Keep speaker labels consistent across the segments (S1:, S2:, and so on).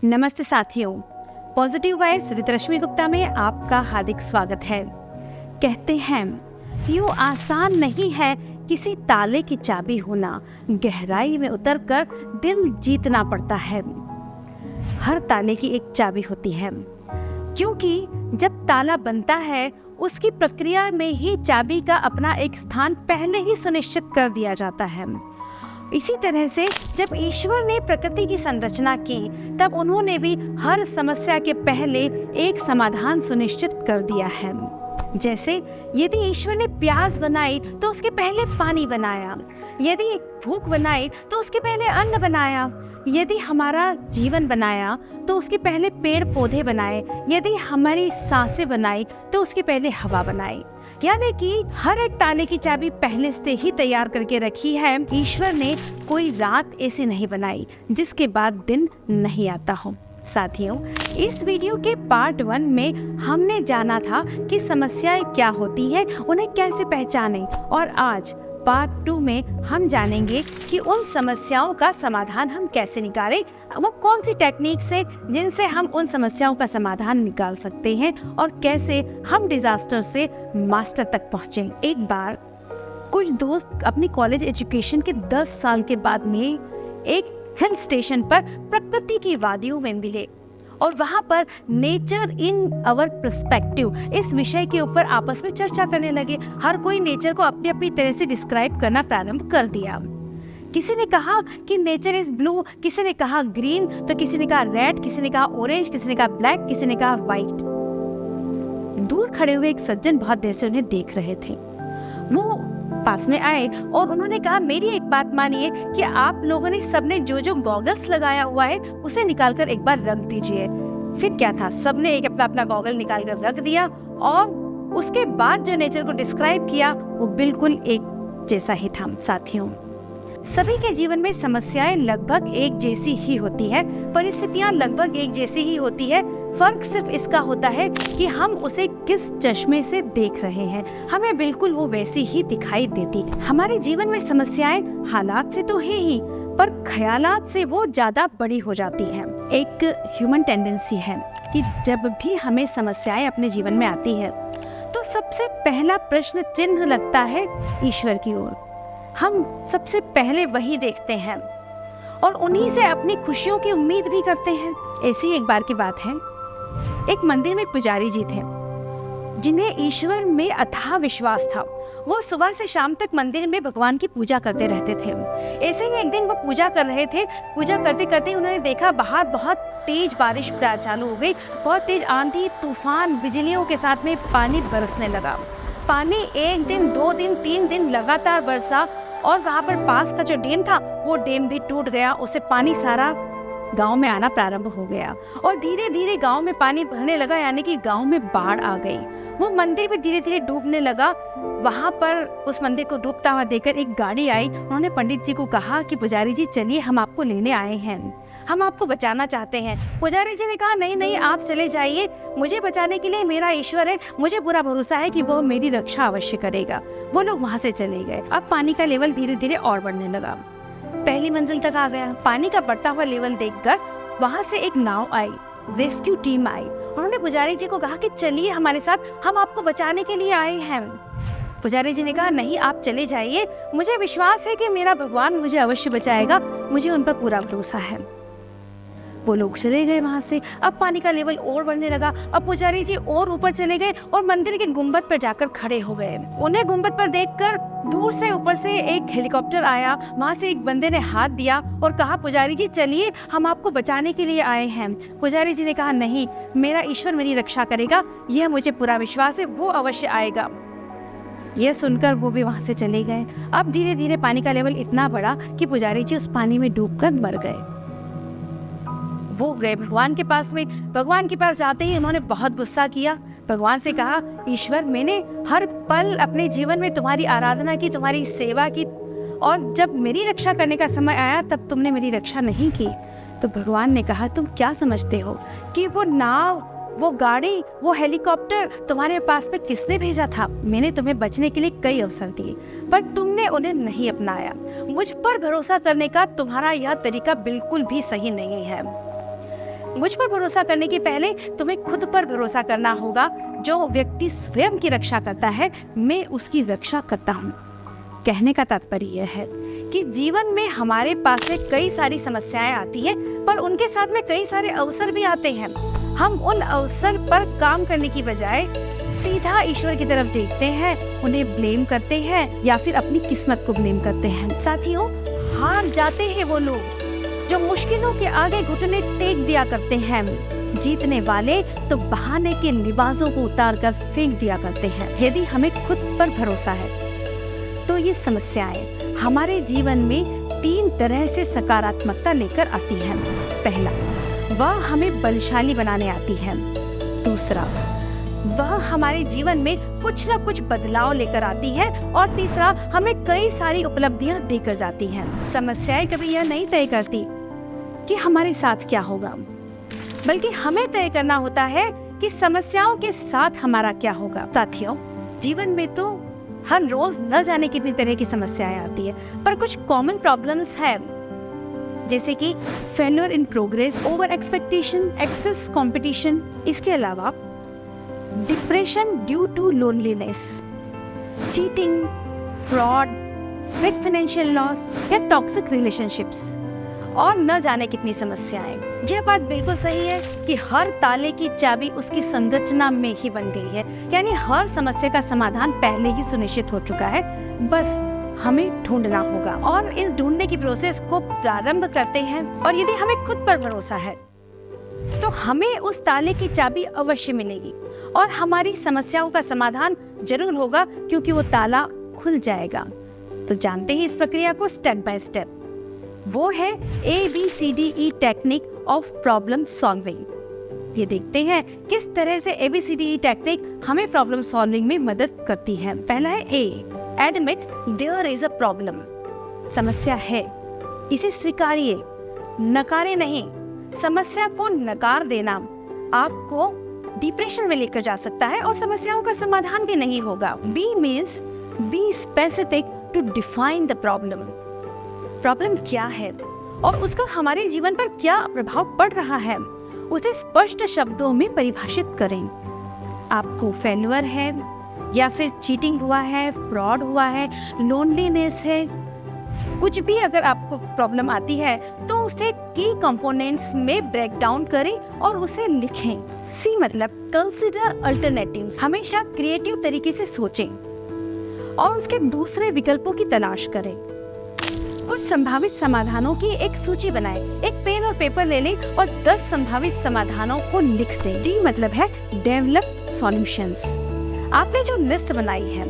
S1: नमस्ते साथियों, positive vibes with रश्मि गुप्ता में आपका हार्दिक स्वागत है। कहते हैं यूँ आसान नहीं है किसी ताले की चाबी होना, गहराई में उतरकर दिल जीतना पड़ता है। हर ताले की एक चाबी होती है, क्योंकि जब ताला बनता है उसकी प्रक्रिया में ही चाबी का अपना एक स्थान पहले ही सुनिश्चित कर दिया जाता है। इसी तरह से जब ईश्वर ने प्रकृति की संरचना की, तब उन्होंने भी हर समस्या के पहले एक समाधान सुनिश्चित कर दिया है। जैसे यदि ईश्वर ने प्यास बनाई तो उसके पहले पानी बनाया, यदि भूख बनाई तो उसके पहले अन्न बनाया, यदि हमारा जीवन बनाया तो उसके पहले पेड़ पौधे बनाए, यदि हमारी सांसें बनाई तो उसके पहले हवा बनाई। यानी कि हर एक ताले की चाबी पहले से ही तैयार करके रखी है। ईश्वर ने कोई रात ऐसी नहीं बनाई जिसके बाद दिन नहीं आता हो। साथियों, इस वीडियो के पार्ट 1 में हमने जाना था कि समस्याएं क्या होती हैं, उन्हें कैसे पहचानें, और आज पार्ट 2 में हम जानेंगे कि उन समस्याओं का समाधान हम कैसे निकालें, वो कौन सी टेक्निक से जिनसे हम उन समस्याओं का समाधान निकाल सकते हैं और कैसे हम डिजास्टर से मास्टर तक पहुँचें। एक बार कुछ दोस्त अपनी कॉलेज एजुकेशन के 10 साल के बाद में एक हिल स्टेशन पर प्रकृति की वादियों में मिले और वहाँ पर नेचर इन आवर पर्सपेक्टिव इस विषय के ऊपर आपस में चर्चा करने लगे। हर कोई नेचर को अपनी अपनी तरह से डिस्क्राइब करना प्रारंभ कर दिया। किसी ने कहा कि नेचर इज ब्लू, किसी ने कहा ग्रीन, तो किसी ने कहा रेड, किसी ने कहा ऑरेंज, किसी ने कहा ब्लैक, किसी ने कहा व्हाइट। दूर खड़े हुए एक सज्जन बहुत देर से उन्हें देख रहे थे। वो पास में आए और उन्होंने कहा, मेरी एक बात मानिए कि आप लोगों ने सबने जो जो गॉगल्स लगाया हुआ है उसे निकालकर एक बार रख दीजिए। फिर क्या था, सबने एक अपना अपना गॉगल निकाल कर रख दिया और उसके बाद जो नेचर को डिस्क्राइब किया वो बिल्कुल एक जैसा ही था। साथियों, सभी के जीवन में समस्याएं लगभग एक जैसी ही होती है, परिस्थितियां लगभग एक जैसी ही होती है। फर्क सिर्फ इसका होता है कि हम उसे किस चश्मे से देख रहे हैं। हमें बिल्कुल वो वैसी ही दिखाई देती। हमारे जीवन में समस्याएं हालात से तो है ही, पर ख्यालात से वो ज्यादा बड़ी हो जाती है। एक ह्यूमन टेंडेंसी है कि जब भी हमें समस्याएं अपने जीवन में आती है तो सबसे पहला प्रश्न चिन्ह लगता है ईश्वर की ओर। हम सबसे पहले वही देखते हैं और उन्हीं से अपनी खुशियों की उम्मीद भी करते हैं। ऐसी एक बार की बात है, एक मंदिर में पुजारी जी थे जिन्हें ईश्वर में अथाह विश्वास था। वो सुबह से शाम तक मंदिर में भगवान की पूजा करते रहते थे। ऐसे ही एक दिन वो पूजा कर रहे थे। पूजा करते करते उन्होंने देखा बाहर बहुत तेज बारिश चालू हो गई। बहुत तेज आंधी, तूफान, बिजलियों के साथ में पानी बरसने लगा। पानी 1 दिन, 2 दिन, 3 दिन लगातार बरसा और वहाँ पर पास का जो डैम था वो डैम भी टूट गया। उससे पानी सारा गांव में आना प्रारंभ हो गया और धीरे धीरे गांव में पानी भरने लगा, यानी कि गांव में बाढ़ आ गई। वो मंदिर भी धीरे धीरे डूबने लगा। वहां पर उस मंदिर को डूबता हुआ देखकर एक गाड़ी आई। उन्होंने पंडित जी को कहा कि पुजारी जी चलिए, हम आपको लेने आए हैं, हम आपको बचाना चाहते हैं। पुजारी जी ने कहा, नहीं नहीं, आप चले जाइए, मुझे बचाने के लिए मेरा ईश्वर है, मुझे पूरा भरोसा है कि वो मेरी रक्षा अवश्य करेगा। वो लोग वहां से चले गए। अब पानी का लेवल धीरे धीरे और बढ़ने लगा, पहली मंजिल तक आ गया। पानी का बढ़ता हुआ लेवल देखकर वहां से एक नाव आई, रेस्क्यू टीम आई। उन्होंने पुजारी जी को कहा कि चलिए हमारे साथ, हम आपको बचाने के लिए आए हैं। पुजारी जी ने कहा, नहीं, आप चले जाइए, मुझे विश्वास है कि मेरा भगवान मुझे अवश्य बचाएगा, मुझे उन पर पूरा भरोसा है। वो लोग चले गए वहां से। अब पानी का लेवल और बढ़ने लगा। अब पुजारी जी और ऊपर चले गए और मंदिर के गुंबद पर जाकर खड़े हो गए। उन्हें गुंबद पर देखकर दूर से ऊपर से एक हेलीकॉप्टर आया। वहां से एक बंदे ने हाथ दिया और कहा, पुजारी जी चलिए, हम आपको बचाने के लिए आए हैं। पुजारी जी ने कहा, नहीं, मेरा ईश्वर मेरी रक्षा करेगा, यह मुझे पूरा विश्वास है, वो अवश्य आएगा। यह सुनकर वो भी वहां से चले गए। अब धीरे धीरे पानी का लेवल इतना बढ़ा कि पुजारी जी उस पानी में डूबकर मर गए। वो गए भगवान के पास में। भगवान के पास जाते ही उन्होंने बहुत गुस्सा किया। भगवान से कहा, ईश्वर, मैंने हर पल अपने जीवन में तुम्हारी आराधना की, तुम्हारी सेवा की, और जब मेरी रक्षा करने का समय आया तब तुमने मेरी रक्षा नहीं की। तो भगवान ने कहा, तुम क्या समझते हो कि वो नाव, वो गाड़ी, वो हेलीकॉप्टर तुम्हारे पास में किसने भेजा था? मैंने तुम्हें बचने के लिए कई अवसर दिए, पर तुमने उन्हें नहीं अपनाया। मुझ पर भरोसा करने का तुम्हारा यह तरीका बिल्कुल भी सही नहीं है। मुझ पर भरोसा करने के पहले तुम्हें खुद पर भरोसा करना होगा। जो व्यक्ति स्वयं की रक्षा करता है, मैं उसकी रक्षा करता हूँ। कहने का तात्पर्य यह है कि जीवन में हमारे पास से कई सारी समस्याएं आती हैं, पर उनके साथ में कई सारे अवसर भी आते हैं। हम उन अवसर पर काम करने की बजाय सीधा ईश्वर की तरफ देखते हैं, उन्हें ब्लेम करते हैं या फिर अपनी किस्मत को ब्लेम करते हैं। साथियों, हार जाते हैं वो लोग जो मुश्किलों के आगे घुटने टेक दिया करते हैं। जीतने वाले तो बहाने के लिबासों को उतार कर फेंक दिया करते हैं। यदि हमें खुद पर भरोसा है तो ये समस्याएं हमारे जीवन में 3 तरह से सकारात्मकता लेकर आती हैं। पहला, वह हमें बलशाली बनाने आती है। दूसरा, वह हमारे जीवन में कुछ न कुछ बदलाव लेकर आती है। और तीसरा, हमें कई सारी उपलब्धियां देकर जाती हैं। समस्याएं कभी यह नहीं तय करती कि हमारे साथ क्या होगा, बल्कि हमें तय करना होता है कि समस्याओं के साथ हमारा क्या होगा। साथियों, जीवन में तो हर रोज न जाने कितनी तरह की समस्याएं आती है, पर कुछ कॉमन प्रॉब्लम्स हैं, जैसे कि failure in progress, over expectation, excess competition. इसके अलावा depression due to loneliness, cheating, fraud, big financial loss या टॉक्सिक रिलेशनशिप्स और न जाने कितनी समस्याएं। यह बात बिल्कुल सही है कि हर ताले की चाबी उसकी संरचना में ही बन गई है, यानी हर समस्या का समाधान पहले ही सुनिश्चित हो चुका है, बस हमें ढूंढना होगा। और इस ढूंढने की प्रोसेस को प्रारंभ करते हैं। और यदि हमें खुद पर भरोसा है तो हमें उस ताले की चाबी अवश्य मिलेगी और हमारी समस्याओं का समाधान जरूर होगा, क्योंकि वो ताला खुल जाएगा। तो जानते हैं इस प्रक्रिया को स्टेप बाय स्टेप। वो है ABCDE technique of problem solving. ये देखते हैं किस तरह से ABCDE टेक्निक हमें प्रॉब्लम सॉल्विंग में मदद करती है। पहला है A, admit there is a problem. समस्या है, इसे स्वीकारिए, नकारे नहीं। समस्या को नकार देना आपको डिप्रेशन में लेकर जा सकता है और समस्याओं का समाधान भी नहीं होगा। B means be specific to define the problem. Problem क्या है और उसका हमारे जीवन पर क्या प्रभाव पड़ रहा है, उसे स्पष्ट शब्दों में परिभाषित करें। आपको फेलियर है या फिर चीटिंग हुआ है, फ्रॉड हुआ है, लोनलीनेस है, कुछ भी अगर आपको प्रॉब्लम आती है तो उसे की कंपोनेंट्स में ब्रेक डाउन करें और उसे लिखें। सी मतलब कंसीडर अल्टरनेटिव्स। हमेशा क्रिएटिव तरीके से सोचें और उसके दूसरे विकल्पों की तलाश करें। कुछ संभावित समाधानों की एक सूची बनाएं। एक पेन और पेपर ले लें और 10 संभावित समाधानों को लिख दें। डी मतलब है डेवलप सॉल्यूशंस। आपने जो लिस्ट बनाई है,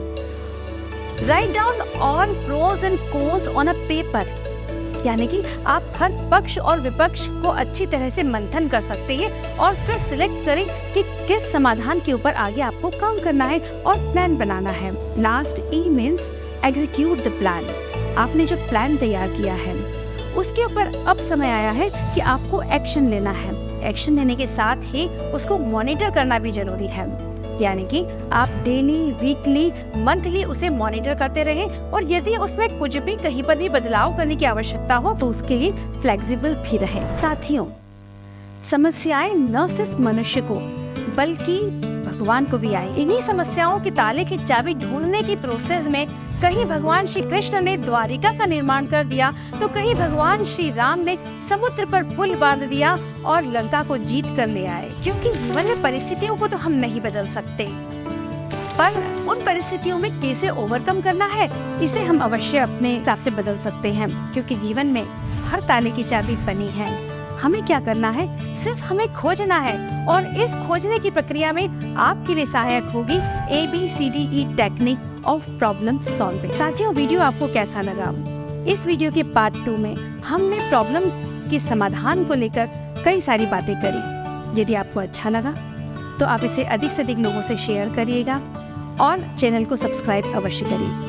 S1: write down all pros and cons on a paper, यानी कि आप हर पक्ष और विपक्ष को अच्छी तरह से मंथन कर सकते हैं और फिर सिलेक्ट करें कि किस समाधान के ऊपर आगे आपको काम करना है और प्लान बनाना है। Last E means execute the plan. आपने जो प्लान तैयार किया है उसके ऊपर अब समय आया है कि आपको एक्शन लेना है। एक्शन लेने के साथ ही उसको मॉनिटर करना भी जरूरी है, यानी कि आप डेली, वीकली, मंथली उसे मॉनिटर करते रहें और यदि उसमें कुछ भी कहीं पर भी बदलाव करने की आवश्यकता हो तो उसके लिए फ्लेक्सिबल भी रहें। साथियों, समस्याएं न सिर्फ मनुष्य को बल्कि भगवान को भी आई। इन्हीं समस्याओं के ताले की चाबी ढूंढने की प्रोसेस में कहीं भगवान श्री कृष्ण ने द्वारिका का निर्माण कर दिया तो कहीं भगवान श्री राम ने समुद्र पर पुल बांध दिया और लंका को जीत कर ले आए। क्योंकि जीवन में परिस्थितियों को तो हम नहीं बदल सकते, पर उन परिस्थितियों में कैसे ओवरकम करना है इसे हम अवश्य अपने हिसाब से बदल सकते हैं। क्योंकि जीवन में हर ताले की चाबी बनी है। हमें क्या करना है, सिर्फ हमें खोजना है और इस खोजने की प्रक्रिया में आपके लिए सहायक होगी ABCDE technique of problem solving. साथियों, वीडियो आपको कैसा लगा? इस वीडियो के पार्ट 2 में हमने प्रॉब्लम के समाधान को लेकर कई सारी बातें करी। यदि आपको अच्छा लगा तो आप इसे अधिक से अधिक लोगों से शेयर करिएगा और चैनल को सब्सक्राइब अवश्य करिए।